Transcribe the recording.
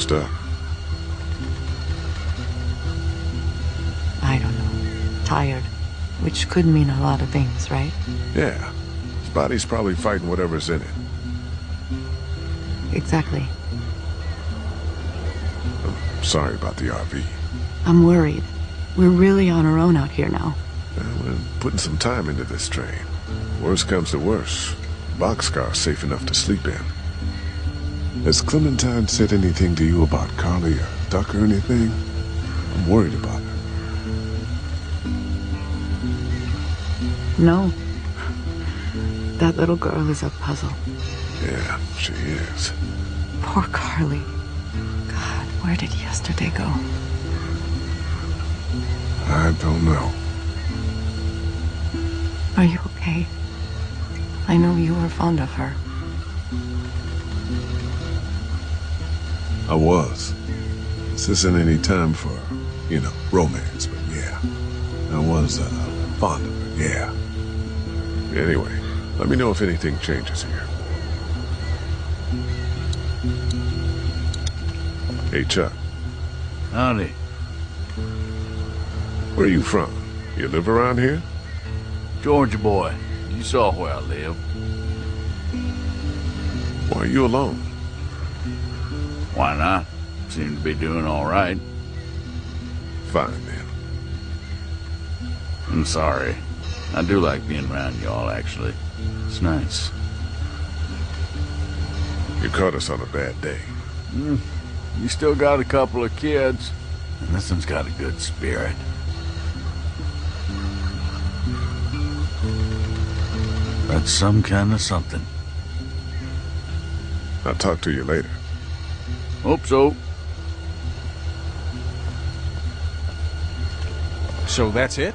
Stuck. I don't know. Tired. Which could mean a lot of things, right? Yeah. His body's probably fighting whatever's in it. Exactly. I'm sorry about the RV. I'm worried. We're really on our own out here now. We're putting some time into this train. Worst comes to worst, boxcar's safe enough to sleep in. Has Clementine said anything to you about Carly or Duck or anything? I'm worried about her. No. That little girl is a puzzle. Yeah, she is. Poor Carly. God, where did yesterday go? I don't know. Are you okay? I know you were fond of her. I was. This isn't any time for, romance, but yeah. I was, fond of her, yeah. Anyway, let me know if anything changes here. Hey, Chuck. Howdy. Where you from? You live around here? Georgia boy, you saw where I live. Why are you alone? Why not? Seem to be doing all right. Fine, then. I'm sorry. I do like being around y'all, actually. It's nice. You caught us on a bad day. You still got a couple of kids, and this one's got a good spirit. That's some kind of something. I'll talk to you later. Hope so. So that's it?